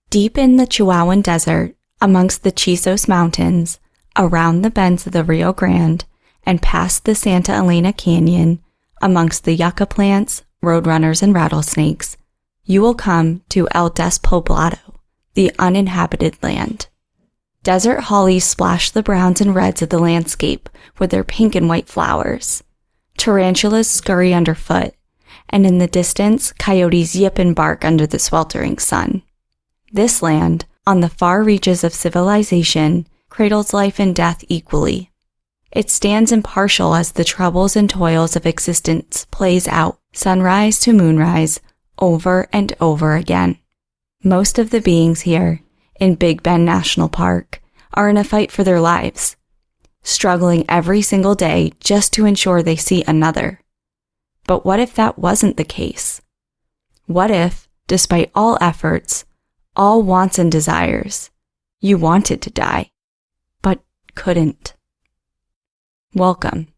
Deep in the Chihuahuan Desert, amongst the Chisos Mountains, around the bends of the Rio Grande, and past the Santa Elena Canyon, amongst the yucca plants, roadrunners, and rattlesnakes, you will come to El Despoblado, the uninhabited land. Desert hollies splash the browns and reds of the landscape with their pink and white flowers. Tarantulas scurry underfoot, and in the distance, coyotes yip and bark under the sweltering sun. This land, on the far reaches of civilization, cradles life and death equally. It stands impartial as the troubles and toils of existence plays out, sunrise to moonrise, over and over again. Most of the beings here, in Big Bend National Park, are in a fight for their lives, struggling every single day just to ensure they see another. But what if that wasn't the case? What if, despite all efforts, all wants and desires, you wanted to die, but couldn't? Welcome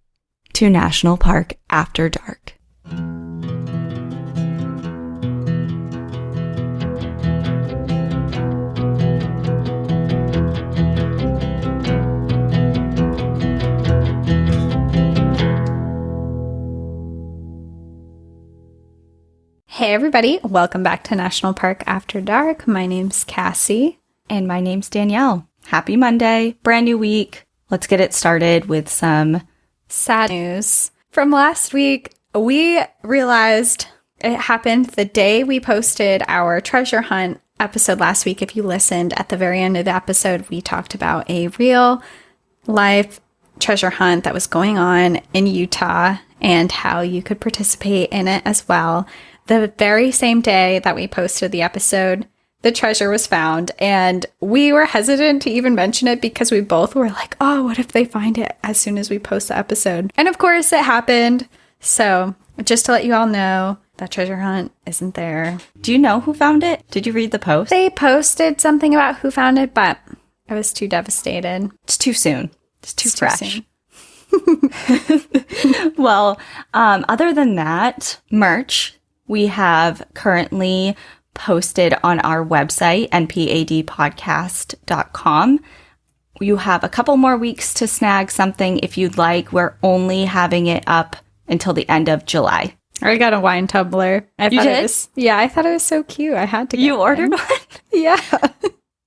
to National Park After Dark. Hey everybody, welcome back to National Park After Dark. My name's Cassie. And my name's Danielle. Happy Monday, brand new week. Let's get it started with some sad news. From last week, we realized it happened the day we posted our treasure hunt episode last week. If you listened, at the very end of the episode, we talked about a real life treasure hunt that was going on in Utah and how you could participate in it as well. The very same day that we posted the episode, the treasure was found, and we were hesitant to even mention it because we both were like, oh, what if they find it as soon as we post the episode? And of course it happened. So just to let you all know, that treasure hunt isn't there. Do you know who found it? Did you read the post? They posted something about who found it, but I was too devastated. It's too soon. It's too fresh. Well, other than that, merch we have currently posted on our website, npadpodcast.com. You have a couple more weeks to snag something if you'd like. We're only having it up until the end of July. I got a wine tumbler. You did? I thought it was so cute. I had to get You ordered one? Yeah.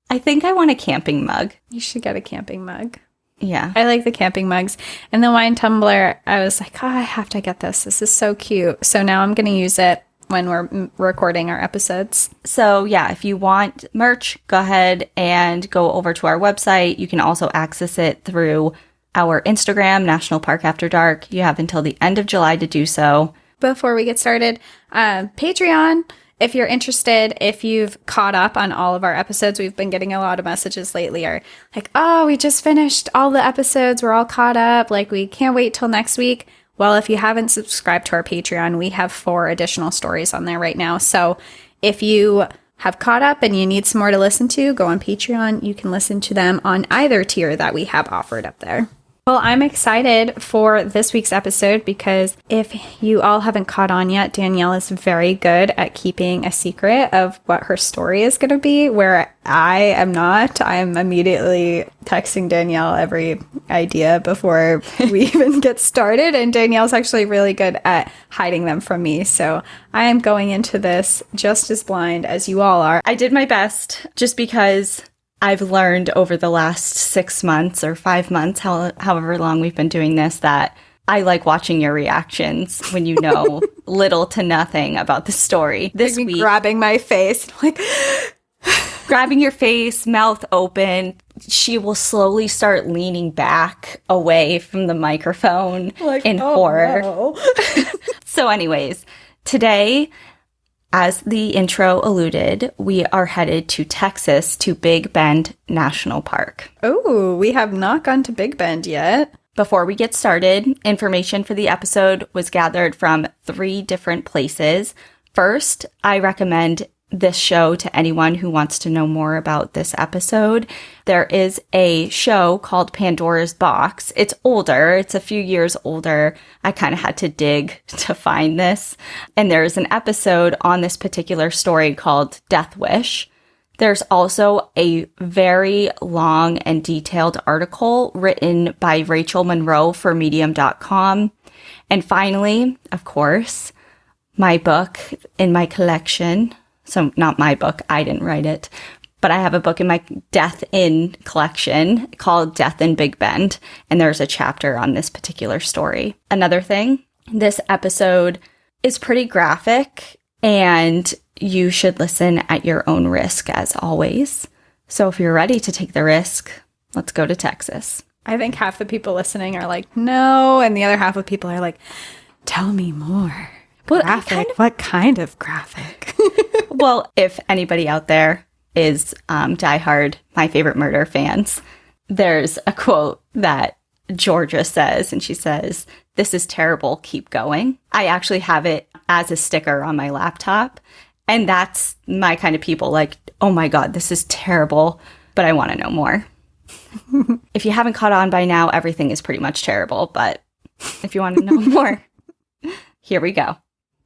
I think I want a camping mug. You should get a camping mug. Yeah. I like the camping mugs. And the wine tumbler, I was like, oh, I have to get this. This is so cute. So now I'm going to use it when we're recording our episodes. So yeah, if you want merch, go ahead and go over to our website. You can also access it through our Instagram, National Park After Dark. You have until the end of July to do so. Before we get started, Patreon, if you're interested, if you've caught up on all of our episodes, we've been getting a lot of messages lately are like, oh, we just finished all the episodes. We're all caught up. Like, we can't wait till next week. Well, if you haven't subscribed to our Patreon, we have 4 additional stories on there right now. So if you have caught up and you need some more to listen to, go on Patreon. You can listen to them on either tier that we have offered up there. Well, I'm excited for this week's episode because if you all haven't caught on yet, Danielle is very good at keeping a secret of what her story is going to be, where I am not. I'm immediately texting Danielle every idea before we even get started, and Danielle's actually really good at hiding them from me. So I am going into this just as blind as you all are. I did my best just because I've learned over the last 6 months or 5 months, however long we've been doing this, that I like watching your reactions when you know little to nothing about the story. This week, grabbing my face, like grabbing your face, mouth open. She will slowly start leaning back away from the microphone in horror. No. So anyways, today, as the intro alluded, we are headed to Texas to Big Bend National Park. Oh, we have not gone to Big Bend yet. Before we get started, information for the episode was gathered from 3 different places. First, I recommend this show to anyone who wants to know more about this episode. There is a show called Pandora's Box. It's older. It's a few years older. I kind of had to dig to find this. And there's an episode on this particular story called Death Wish. There's also a very long and detailed article written by Rachel Monroe for Medium.com. And finally, of course, my book in my collection. So not my book, I didn't write it, but I have a book in my Death In collection called Death in Big Bend. And there's a chapter on this particular story. Another thing, this episode is pretty graphic and you should listen at your own risk, as always. So if you're ready to take the risk, let's go to Texas. I think half the people listening are like, no. And the other half of people are like, tell me more. Well, graphic? What kind of graphic? Well, if anybody out there is diehard My Favorite Murder fans, there's a quote that Georgia says, and she says, "This is terrible, keep going." I actually have it as a sticker on my laptop. And that's my kind of people, like, oh my God, this is terrible, but I want to know more. If you haven't caught on by now, everything is pretty much terrible, but if you want to know more, here we go.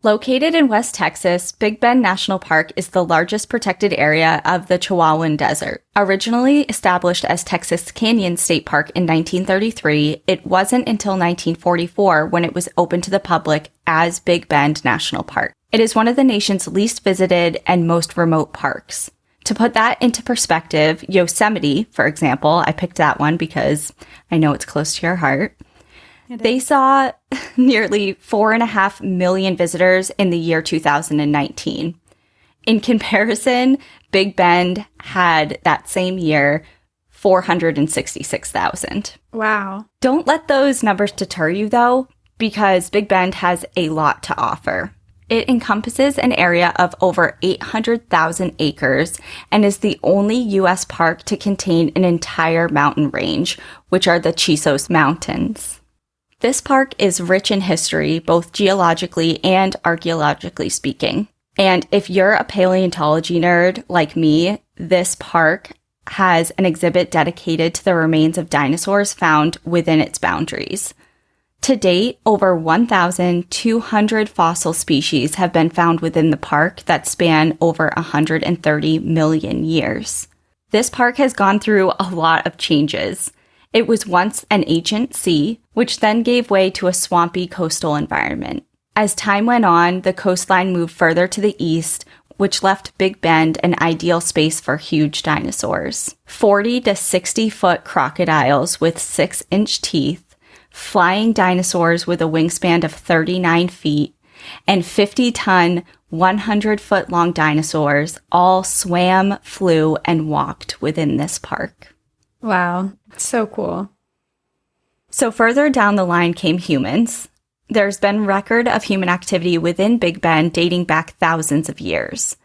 Located in West Texas, Big Bend National Park is the largest protected area of the Chihuahuan Desert. Originally established as Texas Canyon State Park in 1933, it wasn't until 1944 when it was opened to the public as Big Bend National Park. It is one of the nation's least visited and most remote parks. To put that into perspective, Yosemite, for example, I picked that one because I know it's close to your heart. They saw nearly 4.5 million visitors in the year 2019. In comparison, Big Bend had that same year 466,000. Wow. Don't let those numbers deter you, though, because Big Bend has a lot to offer. It encompasses an area of over 800,000 acres and is the only U.S. park to contain an entire mountain range, which are the Chisos Mountains. This park is rich in history, both geologically and archaeologically speaking. And if you're a paleontology nerd like me, this park has an exhibit dedicated to the remains of dinosaurs found within its boundaries. To date, over 1,200 fossil species have been found within the park that span over 130 million years. This park has gone through a lot of changes. It was once an ancient sea, which then gave way to a swampy coastal environment. As time went on, the coastline moved further to the east, which left Big Bend an ideal space for huge dinosaurs. 40 to 60-foot crocodiles with 6-inch teeth, flying dinosaurs with a wingspan of 39 feet, and 50-ton, 100-foot-long dinosaurs all swam, flew, and walked within this park. Wow. So cool. So further down the line came humans. There's been record of human activity within Big Bend dating back thousands of years.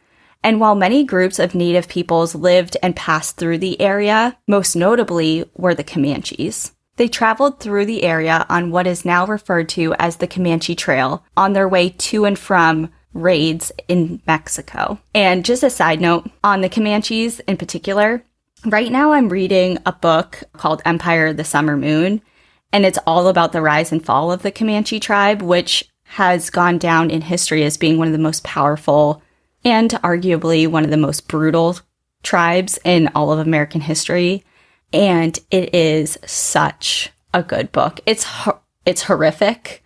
And while many groups of native peoples lived and passed through the area, most notably were the Comanches. They traveled through the area on what is now referred to as the Comanche Trail on their way to and from raids in Mexico. And just a side note on the Comanches in particular, right now I'm reading a book called Empire of the Summer Moon, and it's all about the rise and fall of the Comanche tribe, which has gone down in history as being one of the most powerful and arguably one of the most brutal tribes in all of American history. And it is such a good book. It's horrific.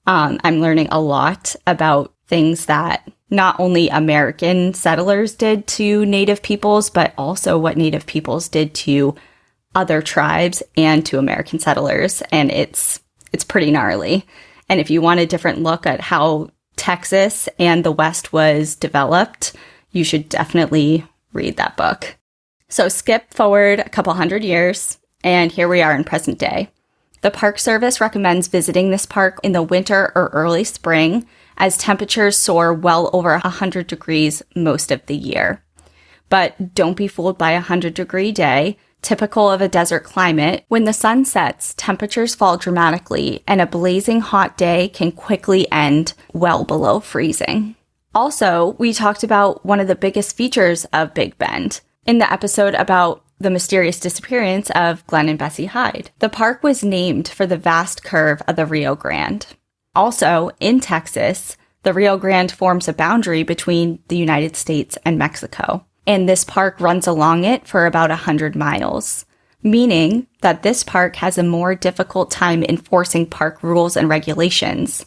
I'm learning a lot about things that not only American settlers did to Native peoples, but also what Native peoples did to other tribes and to American settlers. And it's pretty gnarly. And if you want a different look at how Texas and the West was developed, you should definitely read that book. So skip forward a couple hundred years, and here we are in present day. The Park Service recommends visiting this park in the winter or early spring, as temperatures soar well over 100 degrees most of the year. But don't be fooled by a 100-degree day. Typical of a desert climate, when the sun sets, temperatures fall dramatically, and a blazing hot day can quickly end well below freezing. Also, we talked about one of the biggest features of Big Bend in the episode about the mysterious disappearance of Glenn and Bessie Hyde. The park was named for the vast curve of the Rio Grande. Also, in Texas, the Rio Grande forms a boundary between the United States and Mexico. and this park runs along it for about 100 miles, meaning that this park has a more difficult time enforcing park rules and regulations.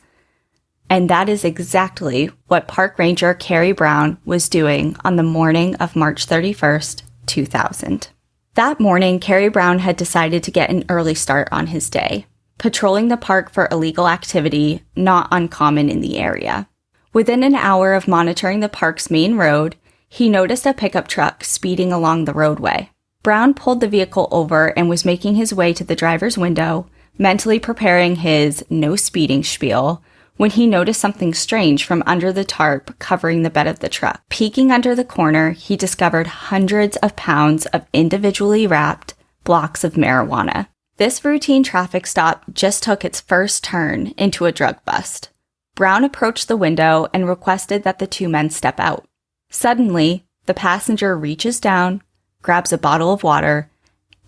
And that is exactly what Park Ranger Carrie Brown was doing on the morning of March 31st, 2000. That morning, Carrie Brown had decided to get an early start on his day, patrolling the park for illegal activity not uncommon in the area. Within an hour of monitoring the park's main road, he noticed a pickup truck speeding along the roadway. Brown pulled the vehicle over and was making his way to the driver's window, mentally preparing his no speeding spiel, when he noticed something strange from under the tarp covering the bed of the truck. Peeking under the corner, he discovered hundreds of pounds of individually wrapped blocks of marijuana. This routine traffic stop just took its first turn into a drug bust. Brown approached the window and requested that the two men step out. Suddenly, the passenger reaches down, grabs a bottle of water,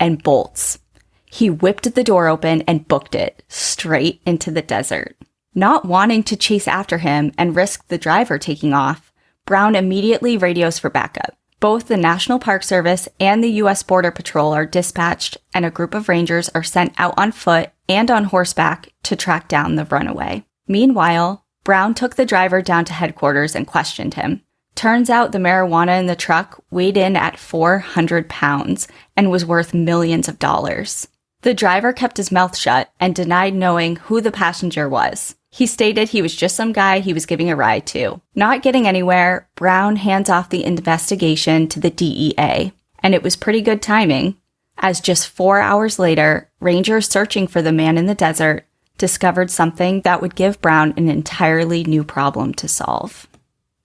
and bolts. He whipped the door open and booked it straight into the desert. Not wanting to chase after him and risk the driver taking off, Brown immediately radios for backup. Both the National Park Service and the U.S. Border Patrol are dispatched, and a group of rangers are sent out on foot and on horseback to track down the runaway. Meanwhile, Brown took the driver down to headquarters and questioned him. Turns out the marijuana in the truck weighed in at 400 pounds and was worth millions of dollars. The driver kept his mouth shut and denied knowing who the passenger was. He stated he was just some guy he was giving a ride to. Not getting anywhere, Brown hands off the investigation to the DEA. And it was pretty good timing, as just 4 hours later, rangers searching for the man in the desert discovered something that would give Brown an entirely new problem to solve.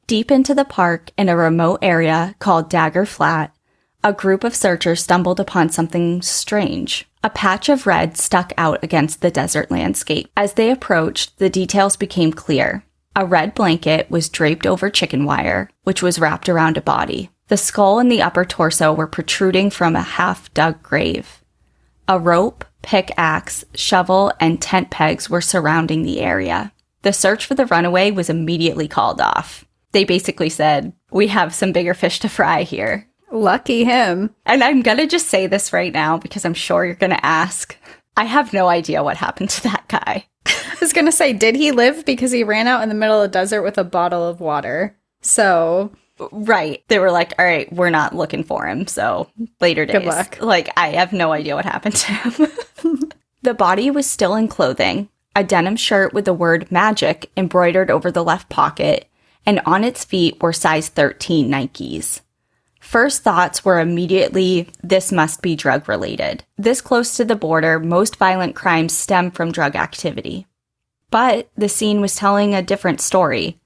Deep into the park, in a remote area called Dagger Flat, a group of searchers stumbled upon something strange. A patch of red stuck out against the desert landscape. As they approached, the details became clear. A red blanket was draped over chicken wire, which was wrapped around a body. The skull and the upper torso were protruding from a half-dug grave. A rope, pickaxe, shovel, and tent pegs were surrounding the area. The search for the runaway was immediately called off. They basically said, "We have some bigger fish to fry here." Lucky him. And I'm going to just say this right now because I'm sure you're going to ask. I have no idea what happened to that guy. I was going to say, did he live? Because he ran out in the middle of the desert with a bottle of water. So... Right. They were like, all right, we're not looking for him. So later days. Good luck. Like, I have no idea what happened to him. The body was still in clothing, a denim shirt with the word magic embroidered over the left pocket, and on its feet were size 13 Nikes. First thoughts were immediately, this must be drug related. This close to the border, most violent crimes stem from drug activity. But the scene was telling a different story.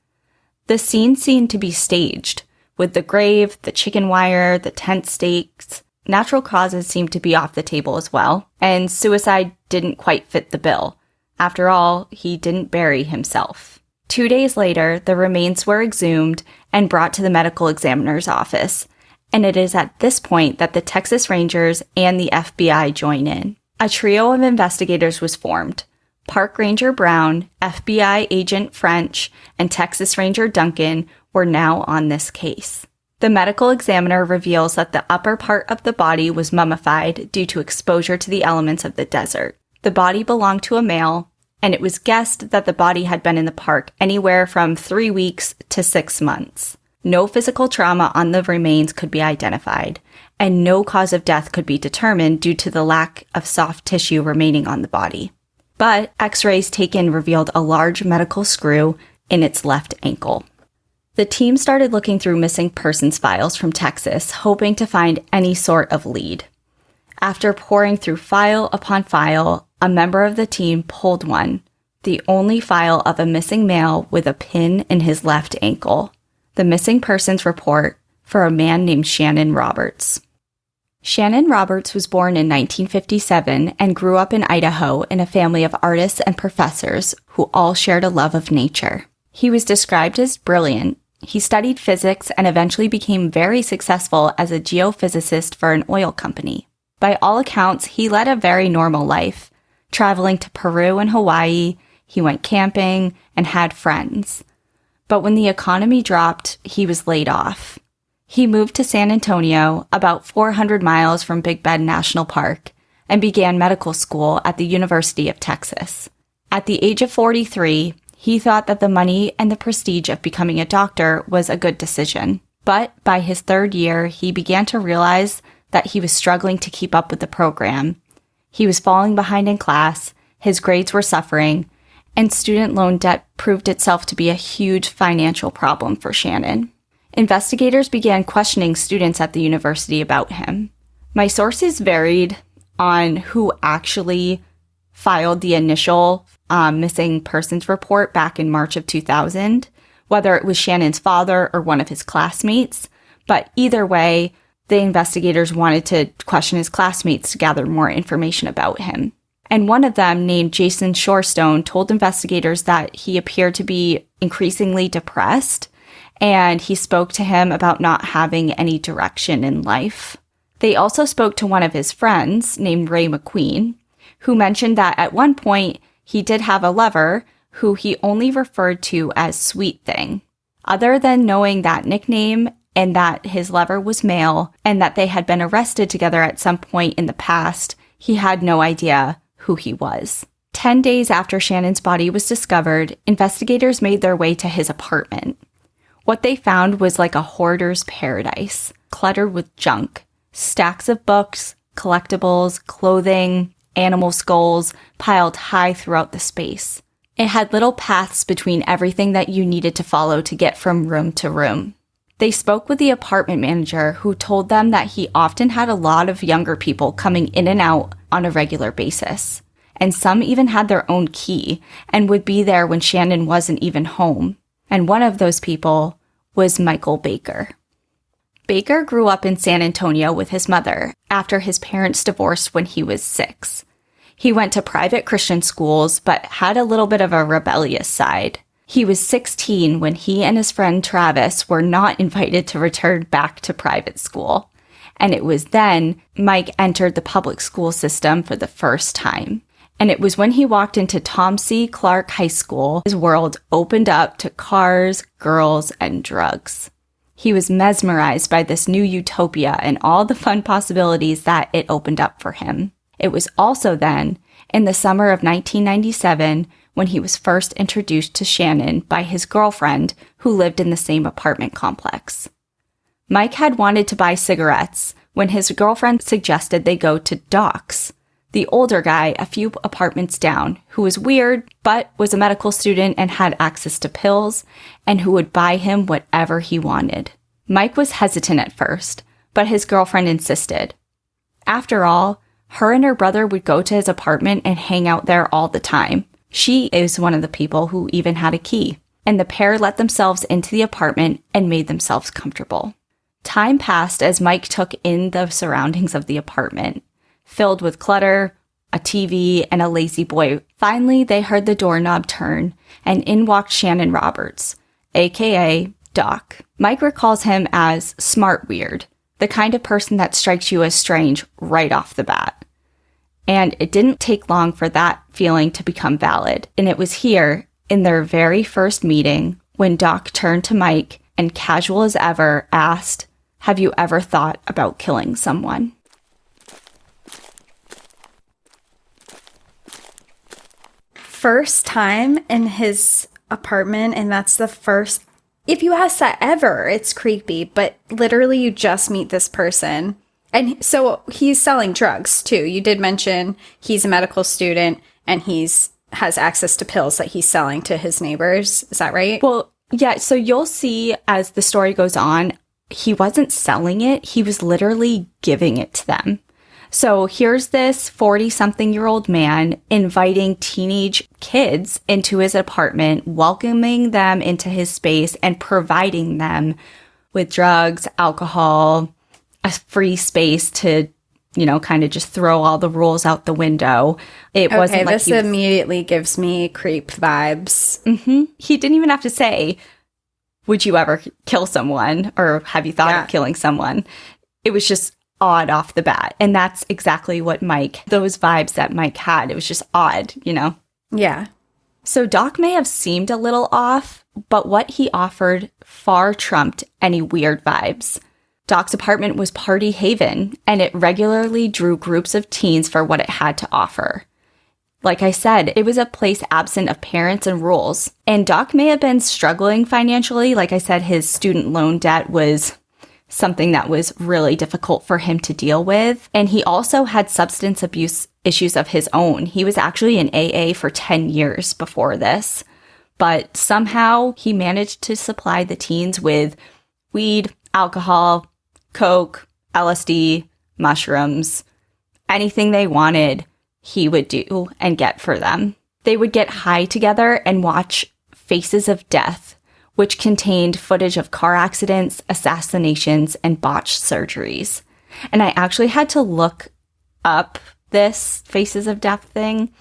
The scene seemed to be staged, with the grave, the chicken wire, the tent stakes. Natural causes seemed to be off the table as well, and suicide didn't quite fit the bill. After all, he didn't bury himself. 2 days later, the remains were exhumed and brought to the medical examiner's office, and it is at this point that the Texas Rangers and the FBI join in. A trio of investigators was formed. Park Ranger Brown, FBI Agent French, and Texas Ranger Duncan were now on this case. The medical examiner reveals that the upper part of the body was mummified due to exposure to the elements of the desert. The body belonged to a male, and it was guessed that the body had been in the park anywhere from 3 weeks to 6 months. No physical trauma on the remains could be identified, and no cause of death could be determined due to the lack of soft tissue remaining on the body. But x-rays taken revealed a large medical screw in its left ankle. The team started looking through missing persons files from Texas, hoping to find any sort of lead. After poring through file upon file, a member of the team pulled one, the only file of a missing male with a pin in his left ankle. The missing persons report for a man named Shannon Roberts. Shannon Roberts was born in 1957 and grew up in Idaho in a family of artists and professors who all shared a love of nature. He was described as brilliant. He studied physics and eventually became very successful as a geophysicist for an oil company. By all accounts, he led a very normal life. Traveling to Peru and Hawaii, he went camping and had friends. But when the economy dropped, he was laid off. He moved to San Antonio, about 400 miles from Big Bend National Park, and began medical school at the University of Texas. At the age of 43, he thought that the money and the prestige of becoming a doctor was a good decision. But by his third year, he began to realize that he was struggling to keep up with the program. He was falling behind in class, his grades were suffering, and student loan debt proved itself to be a huge financial problem for Shannon. Investigators began questioning students at the university about him. My sources varied on who actually filed the initial missing persons report back in March of 2000, whether it was Shannon's father or one of his classmates. But either way, the investigators wanted to question his classmates to gather more information about him. And one of them, named Jason Shorestone, told investigators that he appeared to be increasingly depressed, and he spoke to him about not having any direction in life. They also spoke to one of his friends, named Ray McQueen, who mentioned that at one point he did have a lover who he only referred to as Sweet Thing. Other than knowing that nickname and that his lover was male and that they had been arrested together at some point in the past, he had no idea who he was. 10 days after Shannon's body was discovered, investigators made their way to his apartment. What they found was like a hoarder's paradise, cluttered with junk. Stacks of books, collectibles, clothing, animal skulls piled high throughout the space. It had little paths between everything that you needed to follow to get from room to room. They spoke with the apartment manager, who told them that he often had a lot of younger people coming in and out on a regular basis. And some even had their own key and would be there when Shannon wasn't even home. And one of those people was Michael Baker. Baker grew up in San Antonio with his mother after his parents divorced when he was 6. He went to private Christian schools, but had a little bit of a rebellious side. He was 16 when he and his friend Travis were not invited to return back to private school. And it was then Mike entered the public school system for the first time. And it was when he walked into Tom C. Clark High School, his world opened up to cars, girls, and drugs. He was mesmerized by this new utopia and all the fun possibilities that it opened up for him. It was also then, in the summer of 1997, when he was first introduced to Shannon by his girlfriend, who lived in the same apartment complex. Mike had wanted to buy cigarettes when his girlfriend suggested they go to Doc's, the older guy a few apartments down, who was weird but was a medical student and had access to pills, and who would buy him whatever he wanted. Mike was hesitant at first, but his girlfriend insisted. After all, her and her brother would go to his apartment and hang out there all the time. She is one of the people who even had a key, and the pair let themselves into the apartment and made themselves comfortable. Time passed as Mike took in the surroundings of the apartment, filled with clutter, a TV, and a lazy boy. Finally, they heard the doorknob turn, and in walked Shannon Roberts, aka Doc. Mike recalls him as smart weird, the kind of person that strikes you as strange right off the bat. And it didn't take long for that feeling to become valid. And it was here, in their very first meeting, when Doc turned to Mike and, casual as ever, asked, "Have you ever thought about killing someone?" First time in his apartment, and that's the first, if you ask that ever, it's creepy, but literally you just meet this person. And so he's selling drugs too. You did mention he's a medical student and has access to pills that he's selling to his neighbors. Is that right? Well, yeah. So you'll see as the story goes on, he wasn't selling it. He was literally giving it to them. So here's this 40-something-year-old man inviting teenage kids into his apartment, welcoming them into his space and providing them with drugs, alcohol, a free space to, kind of just throw all the rules out the window. It wasn't like this immediately gives me creep vibes. Mm-hmm. He didn't even have to say, "Would you ever kill someone?" or "Have you thought of killing someone?" It was just odd off the bat. And that's exactly what those vibes that Mike had. It was just odd, Yeah. So Doc may have seemed a little off, but what he offered far trumped any weird vibes. Doc's apartment was party haven, and it regularly drew groups of teens for what it had to offer. Like I said, it was a place absent of parents and rules, and Doc may have been struggling financially. Like I said, his student loan debt was something that was really difficult for him to deal with, and he also had substance abuse issues of his own. He was actually in AA for 10 years before this, but somehow he managed to supply the teens with weed, alcohol, coke, LSD, mushrooms, anything they wanted, he would do and get for them. They would get high together and watch Faces of Death, which contained footage of car accidents, assassinations, and botched surgeries. And I actually had to look up this Faces of Death thing,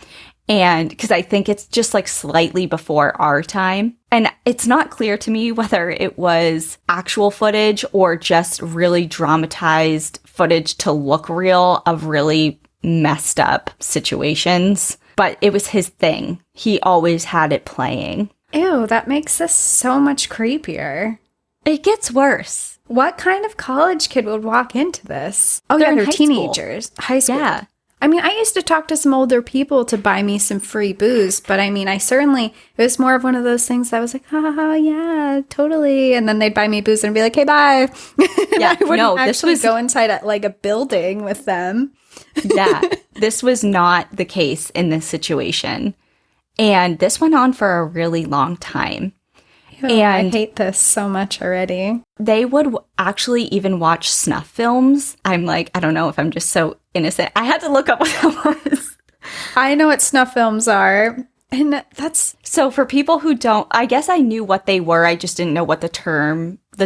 and because I think it's just like slightly before our time. And it's not clear to me whether it was actual footage or just really dramatized footage to look real of really messed up situations. But it was his thing. He always had it playing. Ew, that makes this so much creepier. It gets worse. What kind of college kid would walk into this? Oh, They're yeah, in they're high teenagers. school. High school. Yeah. I mean, I used to talk to some older people to buy me some free booze, but I mean, it was more of one of those things that I was like, yeah, totally. And then they'd buy me booze and be like, hey, bye. Yeah, I wouldn't actually go inside at like a building with them. Yeah, this was not the case in this situation. And this went on for a really long time. Ew, and I hate this so much already. They would actually even watch snuff films. I'm like, I don't know if I'm just so innocent. I had to look up what that was. I know what snuff films are. And that's... So for people who don't, I guess I knew what they were. I just didn't know what the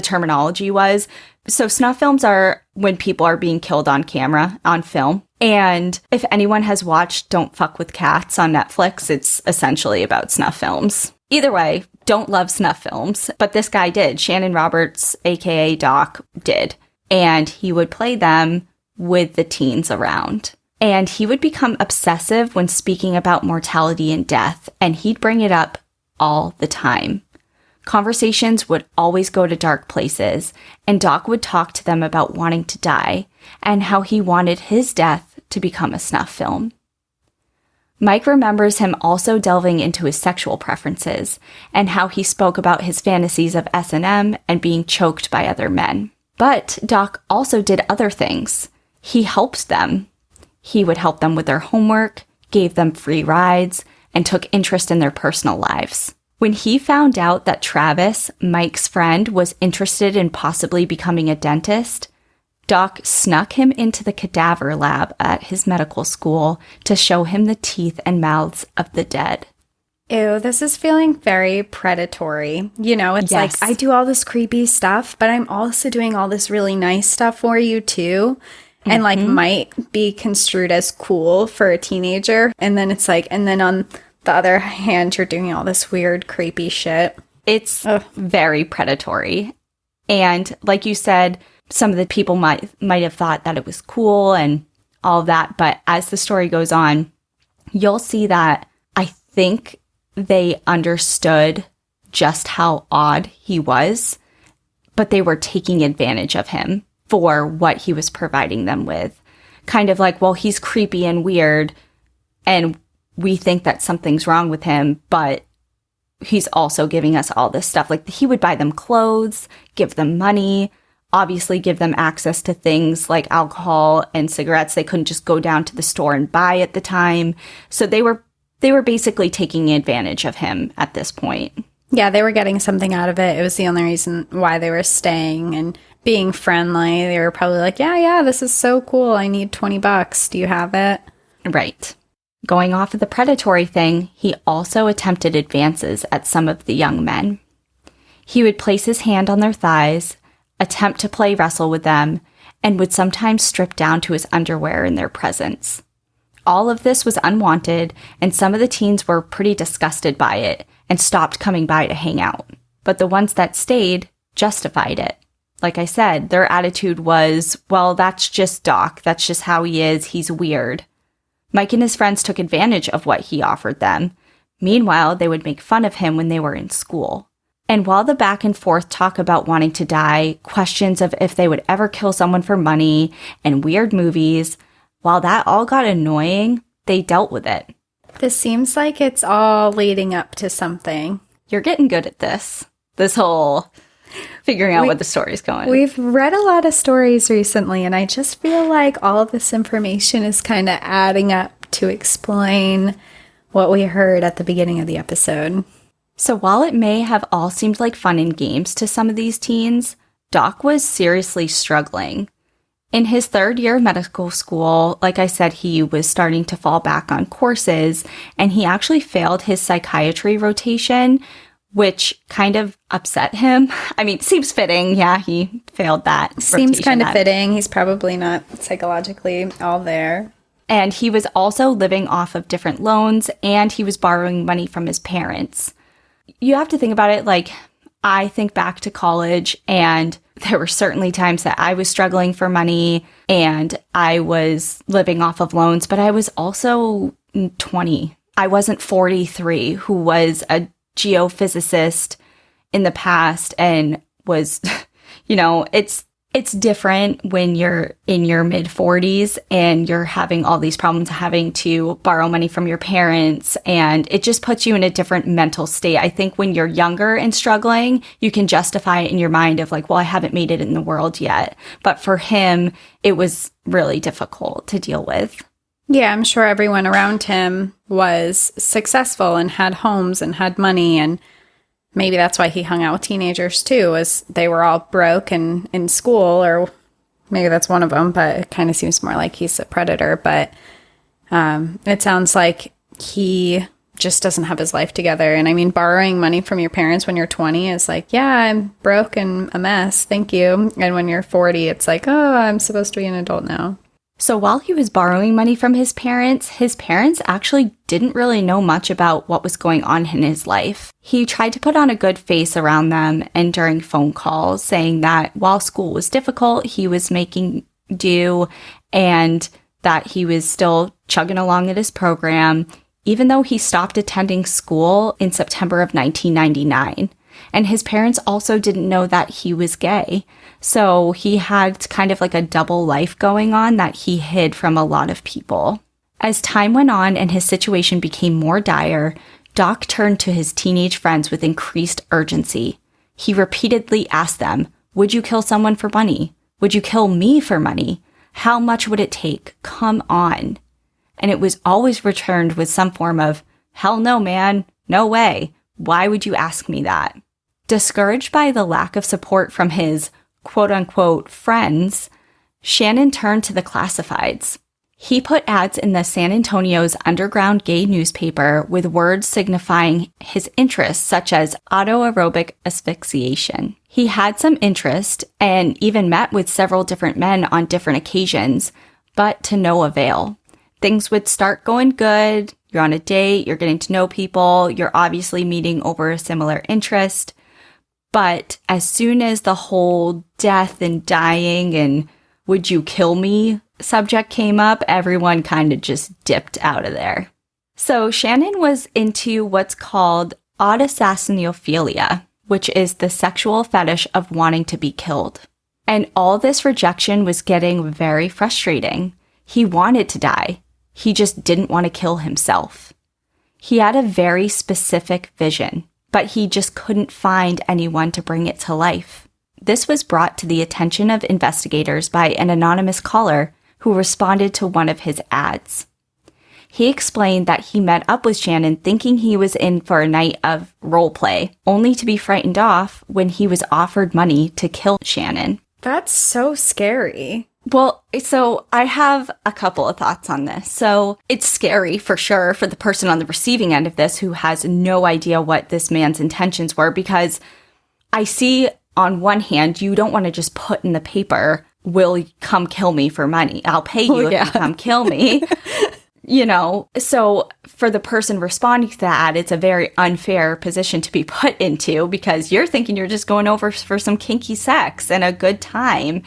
terminology was. So snuff films are when people are being killed on camera, on film. And if anyone has watched Don't Fuck with Cats on Netflix, it's essentially about snuff films. Either way, don't love snuff films, but this guy did. Shannon Roberts, aka Doc, did. And he would play them with the teens around. And he would become obsessive when speaking about mortality and death, and he'd bring it up all the time. Conversations would always go to dark places, and Doc would talk to them about wanting to die and how he wanted his death to become a snuff film. Mike remembers him also delving into his sexual preferences and how he spoke about his fantasies of S&M and being choked by other men. But Doc also did other things. He helped them. He would help them with their homework, gave them free rides, and took interest in their personal lives. When he found out that Travis, Mike's friend, was interested in possibly becoming a dentist, Doc snuck him into the cadaver lab at his medical school to show him the teeth and mouths of the dead. Ew, this is feeling very predatory. You know, it's Yes. like, I do all this creepy stuff, but I'm also doing all this really nice stuff for you too. And like might be construed as cool for a teenager. And then it's like, and then on the other hand, you're doing all this weird, creepy shit. It's very predatory. And like you said, some of the people might have thought that it was cool and all that. But as the story goes on, you'll see that I think they understood just how odd he was, but they were taking advantage of him for what he was providing them with. Kind of like, well, he's creepy and weird, and we think that something's wrong with him, but he's also giving us all this stuff. Like, he would buy them clothes, give them money, obviously give them access to things like alcohol and cigarettes they couldn't just go down to the store and buy at the time. So they were basically taking advantage of him at this point. Yeah, they were getting something out of it. It was the only reason why they were staying and being friendly. They were probably like, yeah, this is so cool. I need $20. Do you have it? Right. Going off of the predatory thing, he also attempted advances at some of the young men. He would place his hand on their thighs, attempt to play wrestle with them, and would sometimes strip down to his underwear in their presence. All of this was unwanted, and some of the teens were pretty disgusted by it and stopped coming by to hang out. But the ones that stayed justified it. Like I said, their attitude was, well, that's just Doc. That's just how he is. He's weird. Mike and his friends took advantage of what he offered them. Meanwhile, they would make fun of him when they were in school. And while the back and forth talk about wanting to die, questions of if they would ever kill someone for money, and weird movies, while that all got annoying, they dealt with it. This seems like it's all leading up to something. You're getting good at this. This whole figuring out what the story's going. We've read a lot of stories recently, and I just feel like all of this information is kind of adding up to explain what we heard at the beginning of the episode. So while it may have all seemed like fun and games to some of these teens, Doc was seriously struggling. In his third year of medical school, like I said, he was starting to fall back on courses, and he actually failed his psychiatry rotation, which kind of upset him. I mean, seems fitting. Yeah, he failed that. Seems kind of fitting. He's probably not psychologically all there. And he was also living off of different loans, and he was borrowing money from his parents. You have to think about it like, I think back to college, and there were certainly times that I was struggling for money and I was living off of loans, but I was also 20. I wasn't 43, who was a geophysicist in the past and was, it's different when you're in your mid 40s and you're having all these problems, having to borrow money from your parents, and it just puts you in a different mental state. I think when you're younger and struggling, you can justify it in your mind of like, well, I haven't made it in the world yet. But for him, it was really difficult to deal with. Yeah, I'm sure everyone around him was successful and had homes and had money, and maybe that's why he hung out with teenagers too, as they were all broke and in school, or maybe that's one of them, but it kind of seems more like he's a predator. But it sounds like he just doesn't have his life together. And I mean, borrowing money from your parents when you're 20 is like, yeah, I'm broke and a mess, thank you. And when you're 40, it's like, oh, I'm supposed to be an adult now. So while he was borrowing money from his parents actually didn't really know much about what was going on in his life. He tried to put on a good face around them, and during phone calls saying that while school was difficult, he was making do and that he was still chugging along at his program, even though he stopped attending school in September of 1999. And his parents also didn't know that he was gay. So he had kind of like a double life going on that he hid from a lot of people. As time went on and his situation became more dire, Doc turned to his teenage friends with increased urgency. He repeatedly asked them, would you kill someone for money? Would you kill me for money? How much would it take? Come on. And it was always returned with some form of, hell no, man. No way. Why would you ask me that? Discouraged by the lack of support from his quote-unquote friends, Shannon turned to the classifieds. He put ads in the San Antonio's underground gay newspaper with words signifying his interests, such as autoaerobic asphyxiation. He had some interest and even met with several different men on different occasions, but to no avail. Things would start going good. You're on a date, you're getting to know people, you're obviously meeting over a similar interest. But as soon as the whole death and dying and would you kill me subject came up, everyone kind of just dipped out of there. So Shannon was into what's called autosassinophilia, which is the sexual fetish of wanting to be killed. And all this rejection was getting very frustrating. He wanted to die. He just didn't want to kill himself. He had a very specific vision, but he just couldn't find anyone to bring it to life. This was brought to the attention of investigators by an anonymous caller who responded to one of his ads. He explained that he met up with Shannon thinking he was in for a night of role play, only to be frightened off when he was offered money to kill Shannon. That's so scary. Well, so I have a couple of thoughts on this. So it's scary for sure for the person on the receiving end of this who has no idea what this man's intentions were, because I see on one hand, you don't want to just put in the paper, will you come kill me for money? I'll pay you if you come kill me. So for the person responding to that, it's a very unfair position to be put into, because you're thinking you're just going over for some kinky sex and a good time.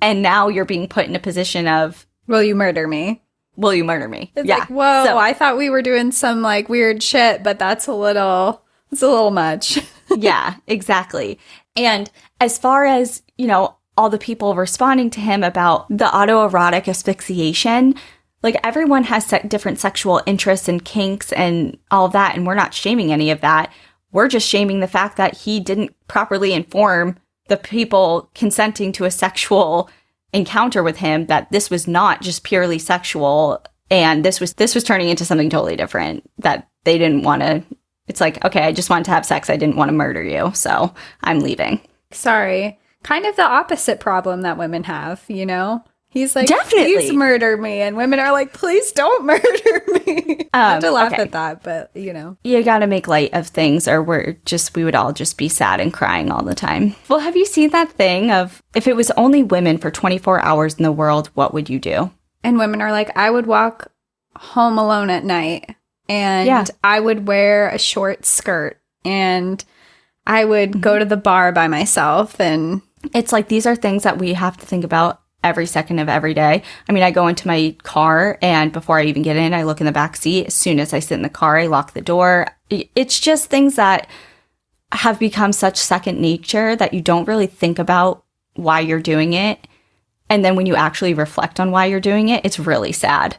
And now you're being put in a position of, will you murder me? Will you murder me? It's like, whoa, so, I thought we were doing some like weird shit, but it's a little much. Yeah, exactly. And as far as, all the people responding to him about the autoerotic asphyxiation, like everyone has different sexual interests and kinks and all of that. And we're not shaming any of that. We're just shaming the fact that he didn't properly inform the people consenting to a sexual encounter with him that this was not just purely sexual. And this was turning into something totally different, that they didn't want to. It's like, okay, I just wanted to have sex. I didn't want to murder you. So I'm leaving. Sorry. Kind of the opposite problem that women have, He's like, definitely, please murder me. And women are like, please don't murder me. I have to laugh at that, but, You got to make light of things or we would all just be sad and crying all the time. Well, have you seen that thing of if it was only women for 24 hours in the world, what would you do? And women are like, I would walk home alone at night and I would wear a short skirt and I would go to the bar by myself. And it's like, these are things that we have to think about every second of every day. I mean, I go into my car and before I even get in, I look in the back seat. As soon as I sit in the car, I lock the door. It's just things that have become such second nature that you don't really think about why you're doing it. And then when you actually reflect on why you're doing it, it's really sad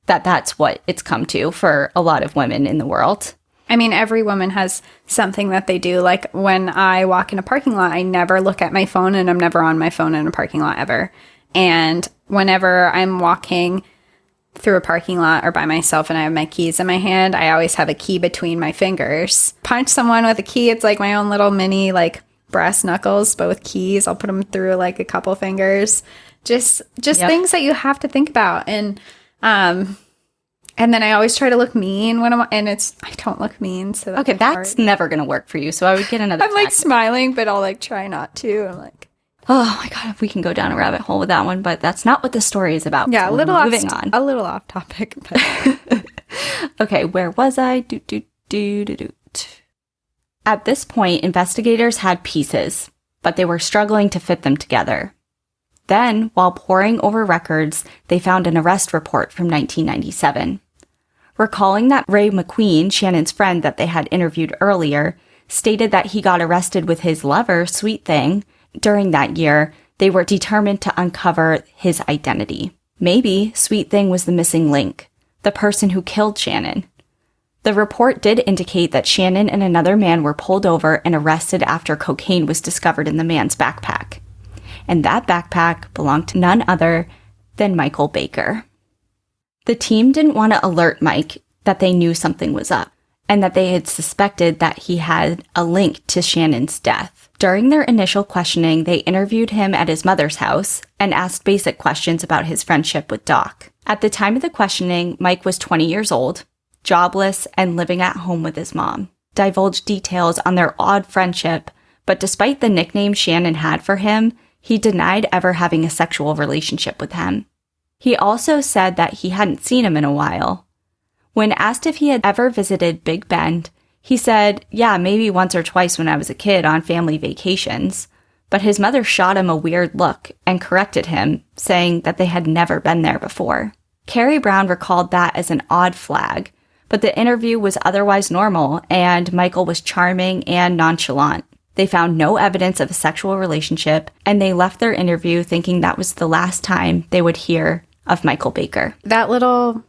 that that's what it's come to for a lot of women in the world. I mean, every woman has something that they do. Like when I walk in a parking lot, I never look at my phone and I'm never on my phone in a parking lot ever. And whenever I'm walking through a parking lot or by myself and I have my keys in my hand, I always have a key between my fingers. Punch someone with a key. It's like my own little mini like brass knuckles, but with keys. I'll put them through like a couple fingers. Just things that you have to think about. And then I always try to look mean when I don't look mean. So that's never going to work for you. So I would get another. I'm like smiling, but I'll like try not to. I'm like, oh my God, if we can go down a rabbit hole with that one, but that's not what the story is about. Yeah, so moving on. A little off topic. But. Okay, where was I? At this point, investigators had pieces, but they were struggling to fit them together. Then, while poring over records, they found an arrest report from 1997. Recalling that Ray McQueen, Shannon's friend that they had interviewed earlier, stated that he got arrested with his lover, Sweet Thing, during that year, they were determined to uncover his identity. Maybe Sweet Thing was the missing link, the person who killed Shannon. The report did indicate that Shannon and another man were pulled over and arrested after cocaine was discovered in the man's backpack. And that backpack belonged to none other than Michael Baker. The team didn't want to alert Mike that they knew something was up and that they had suspected that he had a link to Shannon's death. During their initial questioning, they interviewed him at his mother's house and asked basic questions about his friendship with Doc. At the time of the questioning, Mike was 20 years old, jobless, and living at home with his mom. Divulged details on their odd friendship, but despite the nickname Shannon had for him, he denied ever having a sexual relationship with him. He also said that he hadn't seen him in a while. When asked if he had ever visited Big Bend, he said, yeah, maybe once or twice when I was a kid on family vacations. But his mother shot him a weird look and corrected him, saying that they had never been there before. Carrie Brown recalled that as an odd flag, but the interview was otherwise normal and Michael was charming and nonchalant. They found no evidence of a sexual relationship, and they left their interview thinking that was the last time they would hear of Michael Baker. That little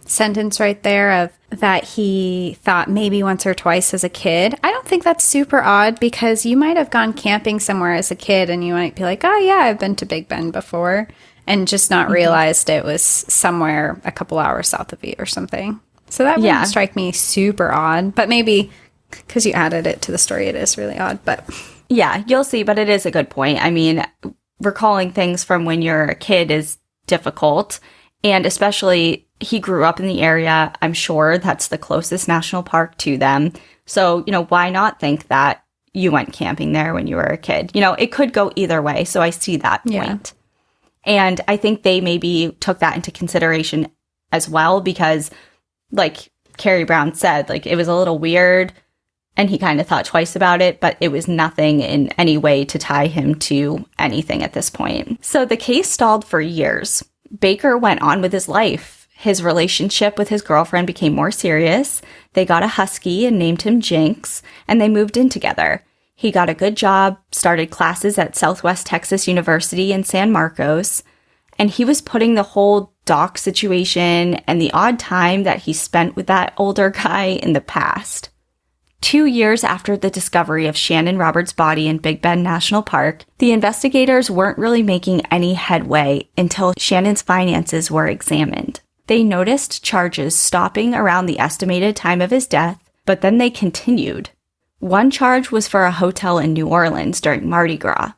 sentence right there of that he thought maybe once or twice as a kid, I don't think that's super odd because you might have gone camping somewhere as a kid and you might be like, oh yeah, I've been to Big Bend before, and just not realized it was somewhere a couple hours south of you or something. So that wouldn't strike me super odd, but maybe because you added it to the story, it is really odd. But yeah, you'll see, but it is a good point. I mean, recalling things from when you're a kid is difficult, and especially he grew up in the area. I'm sure that's the closest national park to them. So, why not think that you went camping there when you were a kid? It could go either way. So I see that point. Yeah. And I think they maybe took that into consideration as well because, like Carrie Brown said, like it was a little weird and he kind of thought twice about it, but it was nothing in any way to tie him to anything at this point. So the case stalled for years. Baker went on with his life. His relationship with his girlfriend became more serious. They got a husky and named him Jinx, and they moved in together. He got a good job, started classes at Southwest Texas University in San Marcos, and he was putting the whole Doc situation and the odd time that he spent with that older guy in the past. 2 years after the discovery of Shannon Roberts' body in Big Bend National Park, the investigators weren't really making any headway until Shannon's finances were examined. They noticed charges stopping around the estimated time of his death, but then they continued. One charge was for a hotel in New Orleans during Mardi Gras.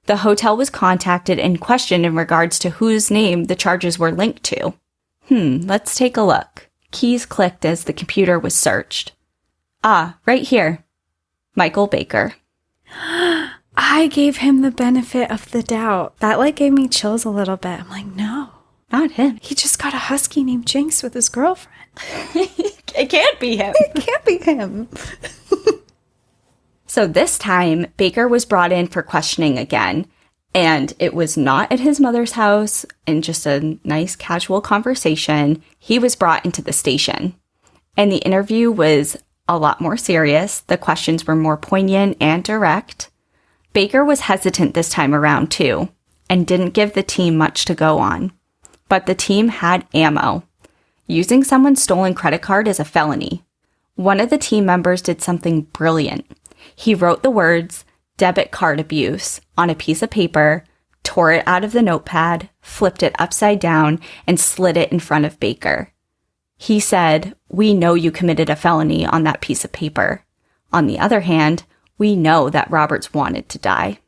The hotel was contacted and questioned in regards to whose name the charges were linked to. Let's take a look. Keys clicked as the computer was searched. Ah, right here. Michael Baker. I gave him the benefit of the doubt. That gave me chills a little bit. I'm like, no. Not him. He just got a husky named Jinx with his girlfriend. It can't be him. It can't be him. So this time, Baker was brought in for questioning again, and it was not at his mother's house in just a nice casual conversation. He was brought into the station, and the interview was a lot more serious. The questions were more poignant and direct. Baker was hesitant this time around too, and didn't give the team much to go on. But the team had ammo. Using someone's stolen credit card is a felony. One of the team members did something brilliant. He wrote the words, "debit card abuse," on a piece of paper, tore it out of the notepad, flipped it upside down, and slid it in front of Baker. He said, "We know you committed a felony on that piece of paper. On the other hand, we know that Roberts wanted to die."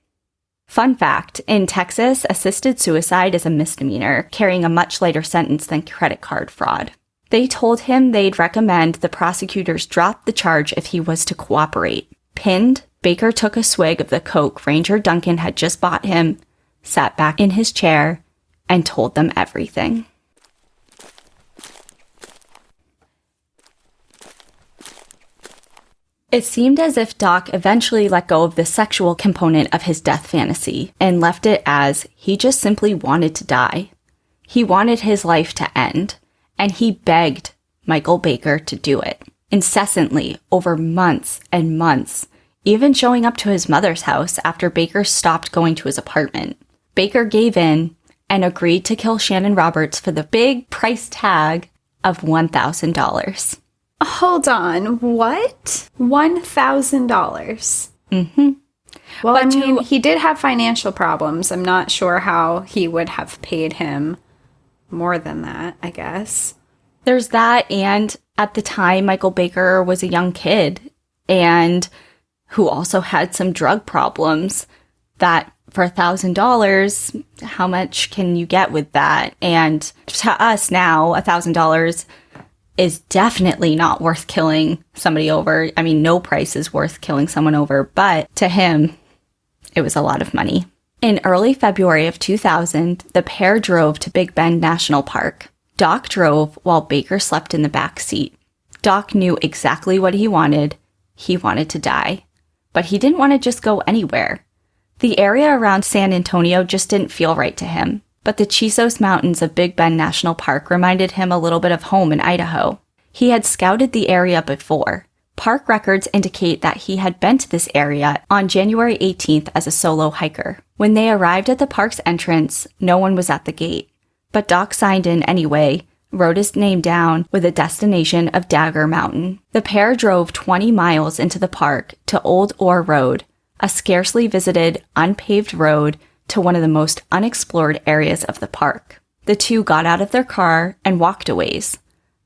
Fun fact, in Texas, assisted suicide is a misdemeanor, carrying a much lighter sentence than credit card fraud. They told him they'd recommend the prosecutors drop the charge if he was to cooperate. Pinned, Baker took a swig of the Coke Ranger Duncan had just bought him, sat back in his chair, and told them everything. It seemed as if Doc eventually let go of the sexual component of his death fantasy and left it as he just simply wanted to die. He wanted his life to end, and he begged Michael Baker to do it, incessantly over months and months, even showing up to his mother's house after Baker stopped going to his apartment. Baker gave in and agreed to kill Shannon Roberts for the big price tag of $1,000. Hold on, what? $1,000? Mm-hmm. Well, but I mean, he did have financial problems. I'm not sure how he would have paid him more than that, I guess. There's that, and at the time, Michael Baker was a young kid, and who also had some drug problems, that for $1,000, how much can you get with that? And to us now, $1,000 is definitely not worth killing somebody over. I mean, no price is worth killing someone over, but to him, it was a lot of money. In early February of 2000, the pair drove to Big Bend National Park. Doc drove while Baker slept in the back seat. Doc knew exactly what he wanted. He wanted to die. But he didn't want to just go anywhere. The area around San Antonio just didn't feel right to him. But the Chisos Mountains of Big Bend National Park reminded him a little bit of home in Idaho. He had scouted the area before. Park records indicate that he had been to this area on January 18th as a solo hiker. When they arrived at the park's entrance, no one was at the gate. But Doc signed in anyway, wrote his name down with a destination of Dagger Mountain. The pair drove 20 miles into the park to Old Ore Road, a scarcely visited, unpaved road to one of the most unexplored areas of the park. The two got out of their car and walked a ways,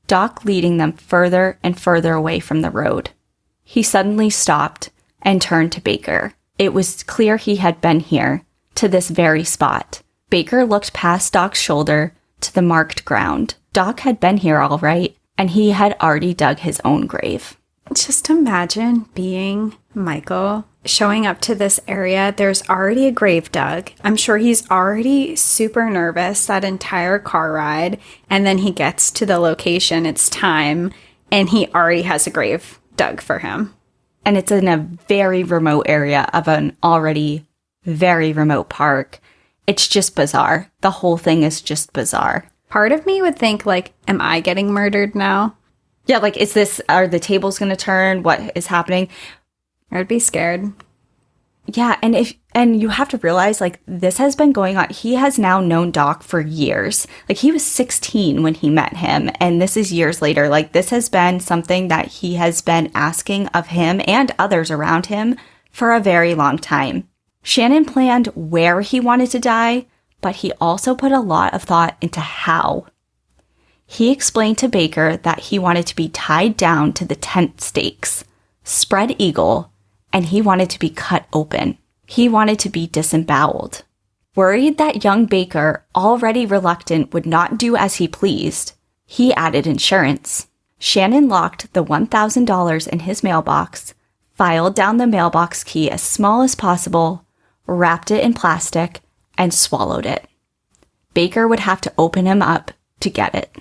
Doc leading them further and further away from the road. He suddenly stopped and turned to Baker. It was clear he had been here, to this very spot. Baker looked past Doc's shoulder to the marked ground. Doc had been here all right, and he had already dug his own grave. Just imagine being Michael, showing up to this area. There's already a grave dug. I'm sure he's already super nervous that entire car ride. And then he gets to the location. It's time. And he already has a grave dug for him. And it's in a very remote area of an already very remote park. It's just bizarre. The whole thing is just bizarre. Part of me would think, like, am I getting murdered now? Yeah, like, are the tables going to turn? What is happening? I would be scared. Yeah, and you have to realize, like, this has been going on. He has now known Doc for years. Like, he was 16 when he met him, and this is years later. Like, this has been something that he has been asking of him and others around him for a very long time. Shannon planned where he wanted to die, but he also put a lot of thought into how. He explained to Baker that he wanted to be tied down to the tent stakes, spread eagle, and he wanted to be cut open. He wanted to be disemboweled. Worried that young Baker, already reluctant, would not do as he pleased, he added insurance. Shannon locked the $1,000 in his mailbox, filed down the mailbox key as small as possible, wrapped it in plastic, and swallowed it. Baker would have to open him up to get it.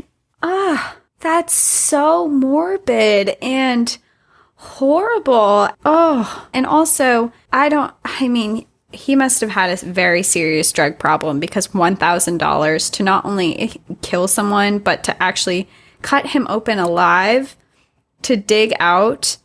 That's so morbid and horrible. Oh, and also, he must have had a very serious drug problem, because $1,000 to not only kill someone, but to actually cut him open alive, to dig out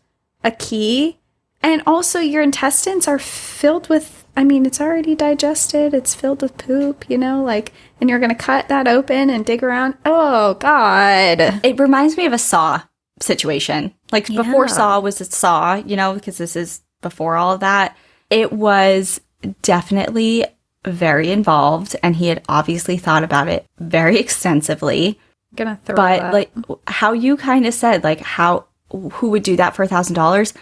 a key. And also, your intestines are filled with, it's already digested. It's filled with poop, and you're going to cut that open and dig around. Oh, God. It reminds me of a Saw situation. Like, before Saw was a Saw, because this is before all of that. It was definitely very involved, and he had obviously thought about it very extensively. Gonna throw but up. Like how you kind of said, like, who would do that for $1,000?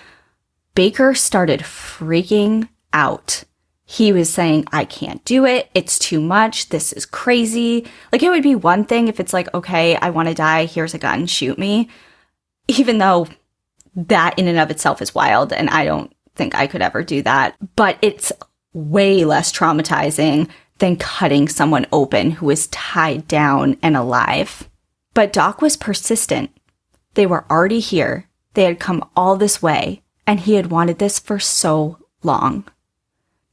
Baker started freaking out. He was saying, I can't do it. It's too much. This is crazy. Like, it would be one thing if it's like, okay, I want to die. Here's a gun. Shoot me. Even though that in and of itself is wild, and I don't think I could ever do that. But it's way less traumatizing than cutting someone open who is tied down and alive. But Doc was persistent. They were already here. They had come all this way, and he had wanted this for so long.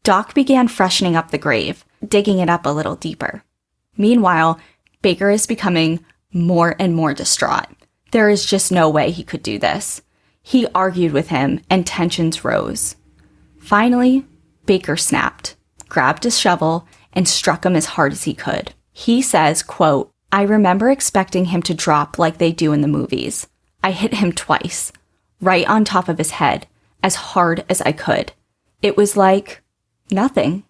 Doc began freshening up the grave, digging it up a little deeper. Meanwhile, Baker is becoming more and more distraught. There is just no way he could do this. He argued with him, and tensions rose. Finally, Baker snapped, grabbed a shovel, and struck him as hard as he could. He says, quote, I remember expecting him to drop like they do in the movies. I hit him twice, right on top of his head, as hard as I could. It was like nothing.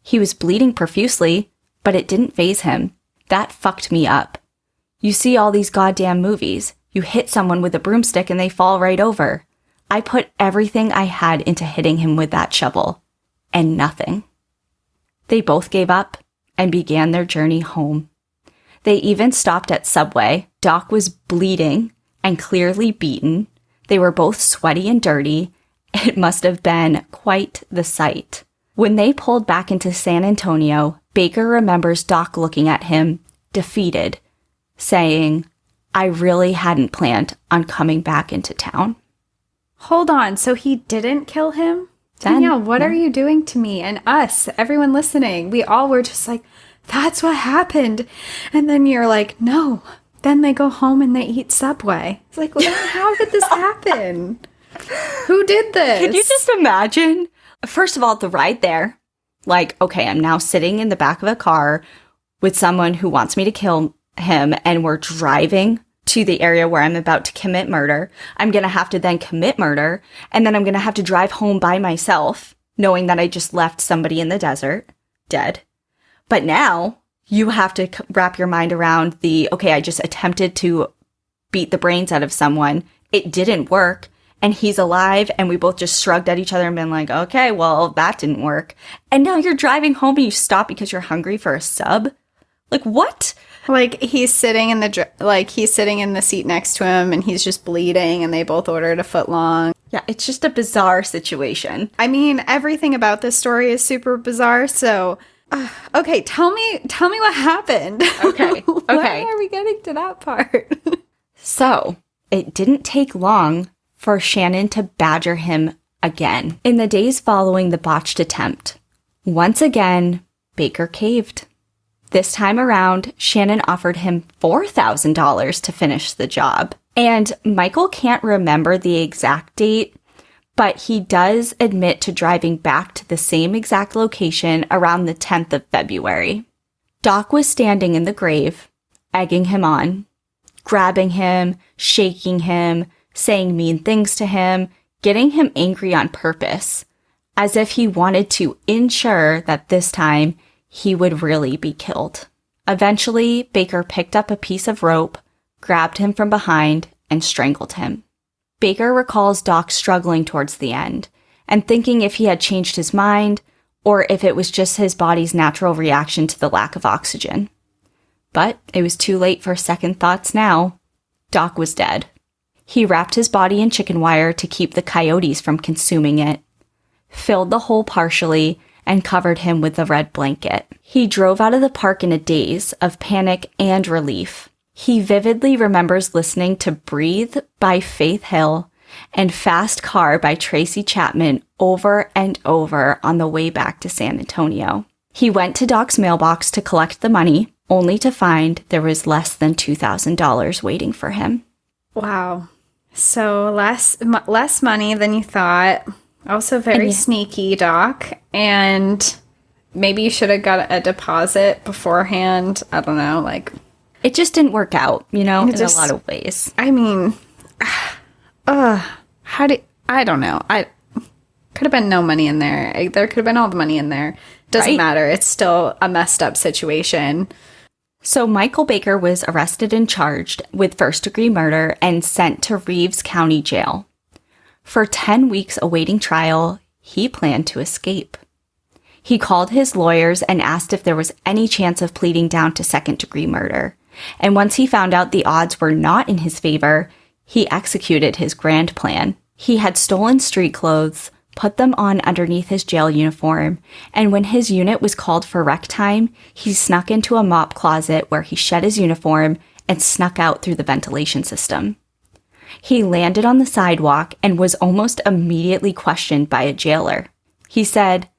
He was bleeding profusely, but it didn't faze him. That fucked me up. You see all these goddamn movies. You hit someone with a broomstick and they fall right over. I put everything I had into hitting him with that shovel, and nothing. They both gave up and began their journey home. They even stopped at Subway. Doc was bleeding and clearly beaten. They were both sweaty and dirty. It must have been quite the sight. When they pulled back into San Antonio, Baker remembers Doc looking at him, defeated, saying, I really hadn't planned on coming back into town. Hold on, so he didn't kill him? Danielle, what are you doing to me and us, everyone listening? We all were just like, that's what happened. And then you're like, no. Then they go home and they eat Subway. It's like, well, how did this happen? Who did this? Can you just imagine? First of all, the ride there. Like, okay, I'm now sitting in the back of a car with someone who wants me to kill him, and we're driving to the area where I'm about to commit murder. I'm going to have to then commit murder, and then I'm going to have to drive home by myself, knowing that I just left somebody in the desert, dead. But now you have to wrap your mind around okay, I just attempted to beat the brains out of someone. It didn't work, and he's alive, and we both just shrugged at each other and been like, okay, well, that didn't work. And now you're driving home and you stop because you're hungry for a sub? Like, what? Like, he's sitting in the seat next to him, and he's just bleeding, and they both ordered a foot long. Yeah, it's just a bizarre situation. I mean, everything about this story is super bizarre, so... okay, tell me what happened. Okay. Why are we getting to that part? So, it didn't take long for Shannon to badger him again. In the days following the botched attempt, once again, Baker caved. This time around, Shannon offered him $4,000 to finish the job. And Michael can't remember the exact date, but he does admit to driving back to the same exact location around the 10th of February. Doc was standing in the grave, egging him on, grabbing him, shaking him, saying mean things to him, getting him angry on purpose, as if he wanted to ensure that this time he would really be killed. Eventually, Baker picked up a piece of rope, grabbed him from behind, and strangled him. Baker recalls Doc struggling towards the end and thinking if he had changed his mind or if it was just his body's natural reaction to the lack of oxygen. But it was too late for second thoughts now. Doc was dead. He wrapped his body in chicken wire to keep the coyotes from consuming it, filled the hole partially, and covered him with a red blanket. He drove out of the park in a daze of panic and relief. He vividly remembers listening to Breathe by Faith Hill and Fast Car by Tracy Chapman over and over on the way back to San Antonio. He went to Doc's mailbox to collect the money, only to find there was less than $2,000 waiting for him. Wow. So less money than you thought. Also very sneaky, Doc. And maybe you should have got a deposit beforehand. I don't know, like... It just didn't work out, in a lot of ways. I mean, I don't know. Could have been no money in there. There could have been all the money in there. Doesn't matter. It's still a messed up situation. So Michael Baker was arrested and charged with first-degree murder and sent to Reeves County Jail. For 10 weeks awaiting trial, he planned to escape. He called his lawyers and asked if there was any chance of pleading down to second-degree murder. And once he found out the odds were not in his favor, he executed his grand plan. He had stolen street clothes, put them on underneath his jail uniform, and when his unit was called for rec time, he snuck into a mop closet where he shed his uniform and snuck out through the ventilation system. He landed on the sidewalk and was almost immediately questioned by a jailer. He said,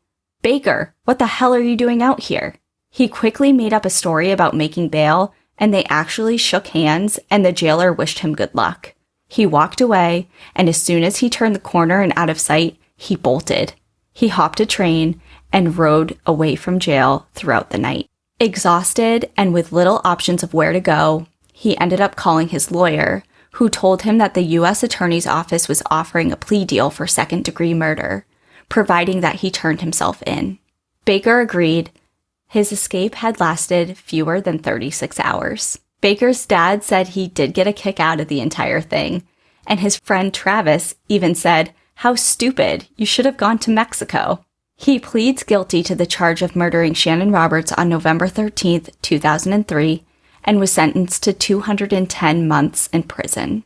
"Baker, what the hell are you doing out here?" He quickly made up a story about making bail, and they actually shook hands, and the jailer wished him good luck. He walked away, and as soon as he turned the corner and out of sight, he bolted. He hopped a train and rode away from jail throughout the night. Exhausted and with little options of where to go, he ended up calling his lawyer, who told him that the U.S. Attorney's Office was offering a plea deal for second-degree murder, providing that he turned himself in. Baker agreed. His escape had lasted fewer than 36 hours. Baker's dad said he did get a kick out of the entire thing, and his friend Travis even said, "How stupid, you should have gone to Mexico." He pleads guilty to the charge of murdering Shannon Roberts on November 13th, 2003, and was sentenced to 210 months in prison.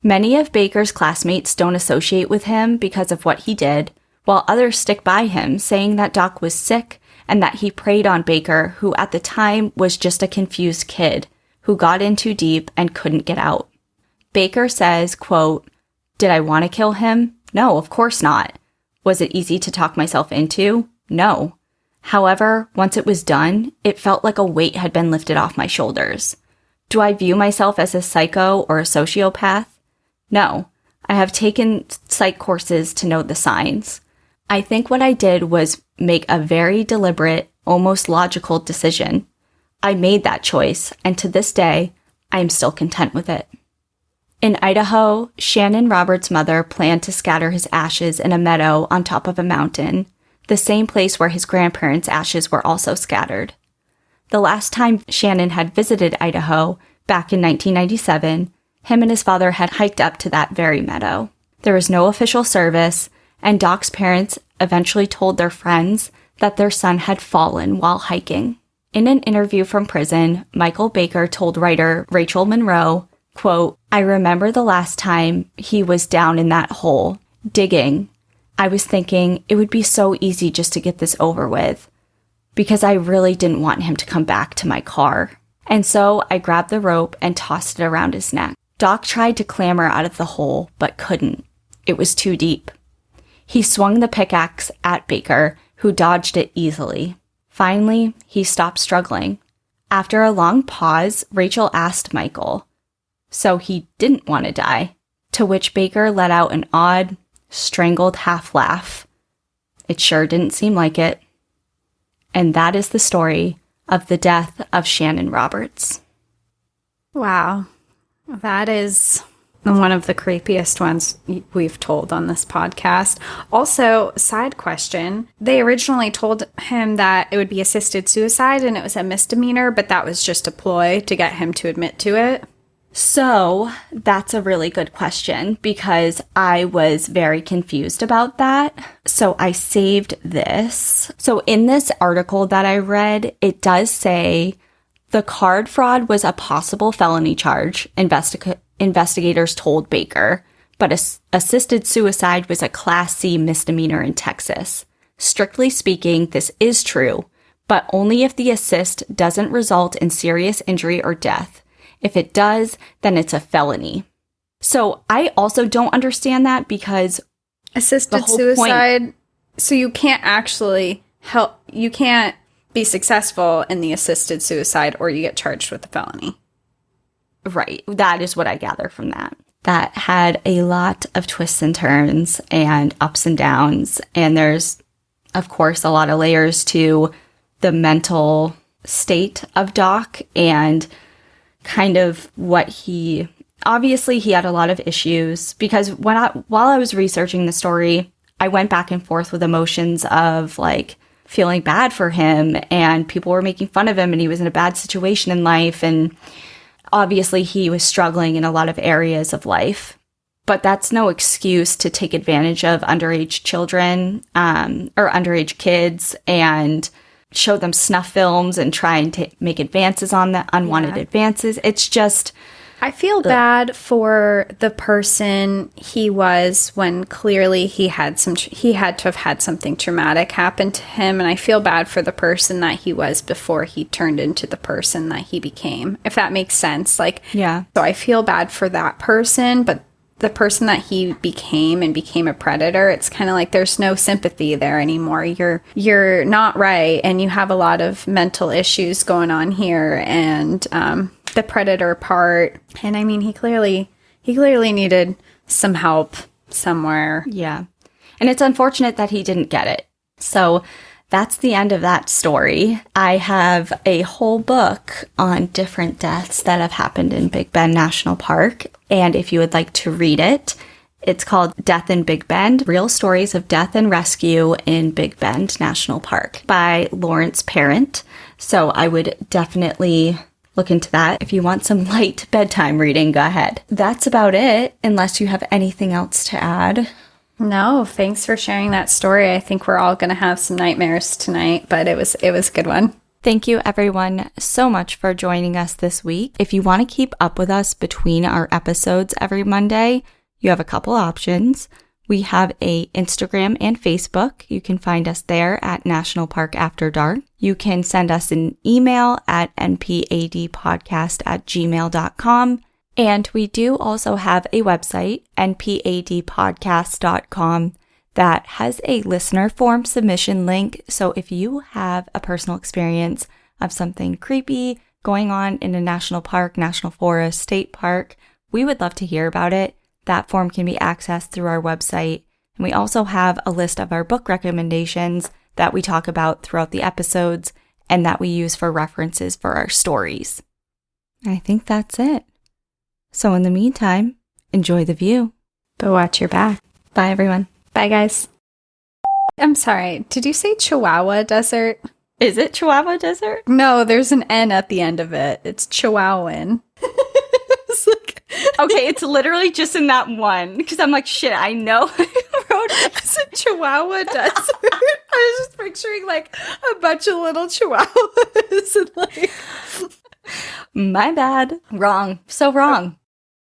Many of Baker's classmates don't associate with him because of what he did, while others stick by him, saying that Doc was sick and that he preyed on Baker, who at the time was just a confused kid who got in too deep and couldn't get out. Baker says, quote, "Did I want to kill him? No, of course not. Was it easy to talk myself into? No. However, once it was done, it felt like a weight had been lifted off my shoulders. Do I view myself as a psycho or a sociopath? No. I have taken psych courses to know the signs. I think what I did was make a very deliberate, almost logical decision. I made that choice, and to this day, I am still content with it." In Idaho, Shannon Roberts' mother planned to scatter his ashes in a meadow on top of a mountain, the same place where his grandparents' ashes were also scattered. The last time Shannon had visited Idaho, back in 1997, him and his father had hiked up to that very meadow. There was no official service, and Doc's parents eventually told their friends that their son had fallen while hiking. In an interview from prison, Michael Baker told writer Rachel Monroe, quote, "I remember the last time he was down in that hole, digging. I was thinking it would be so easy just to get this over with, because I really didn't want him to come back to my car. And so I grabbed the rope and tossed it around his neck. Doc tried to clamber out of the hole, but couldn't. It was too deep. He swung the pickaxe at Baker, who dodged it easily. Finally, he stopped struggling. After a long pause, Rachel asked Michael, "So he didn't want to die?" To which Baker let out an odd, strangled half laugh. It sure didn't seem like it. And that is the story of the death of Shannon Roberts. Wow. That is one of the creepiest ones we've told on this podcast. Also, side question, they originally told him that it would be assisted suicide and it was a misdemeanor, but that was just a ploy to get him to admit to it. So that's a really good question because I was very confused about that. So I saved this. So in this article that I read, it does say the card fraud was a possible felony charge, investigators told Baker, but assisted suicide was a Class C misdemeanor in Texas. Strictly speaking, this is true, but only if the assist doesn't result in serious injury or death. If it does, then it's a felony. So I also don't understand that because assisted suicide, so you can't actually help, you can't be successful in the assisted suicide or you get charged with a felony. Right. That is what I gather from that. That had a lot of twists and turns and ups and downs. And there's, of course, a lot of layers to the mental state of Doc and kind of what obviously he had a lot of issues because while I was researching the story, I went back and forth with emotions of like feeling bad for him and people were making fun of him and he was in a bad situation in life. And obviously he was struggling in a lot of areas of life, but that's no excuse to take advantage of underage children or underage kids and show them snuff films and try and make advances on the unwanted advances. It's just... I feel bad for the person he was when clearly he had to have had something traumatic happen to him. And I feel bad for the person that he was before he turned into the person that he became, if that makes sense. Like, yeah. So I feel bad for that person, but the person that he became and became a predator, it's kind of like there's no sympathy there anymore. You're not right, and you have a lot of mental issues going on here, and the predator part. And I mean, he clearly needed some help somewhere. Yeah, and it's unfortunate that he didn't get it. So that's the end of that story. I have a whole book on different deaths that have happened in Big Bend National Park. And if you would like to read it, it's called Death in Big Bend, Real Stories of Death and Rescue in Big Bend National Park by Lawrence Parent. So I would definitely look into that. If you want some light bedtime reading, go ahead. That's about it, unless you have anything else to add. No, thanks for sharing that story. I think we're all going to have some nightmares tonight, but it was a good one. Thank you everyone so much for joining us this week. If you want to keep up with us between our episodes every Monday, you have a couple options. We have a Instagram and Facebook. You can find us there at National Park After Dark. You can send us an email at npadpodcast@gmail.com. And we do also have a website, npadpodcast.com, that has a listener form submission link. So if you have a personal experience of something creepy going on in a national park, national forest, state park, we would love to hear about it. That form can be accessed through our website. And we also have a list of our book recommendations that we talk about throughout the episodes and that we use for references for our stories. I think that's it. So in the meantime, enjoy the view. But watch your back. Bye, everyone. Bye, guys. I'm sorry. Did you say Chihuahua Desert? Is it Chihuahua Desert? No, there's an N at the end of it. It's Chihuahuan. It's like, okay, it's literally just in that one. Because I'm like, shit, I know I wrote it. It's a Chihuahua Desert. I was just picturing like a bunch of little chihuahuas and like... My bad. Wrong. So wrong.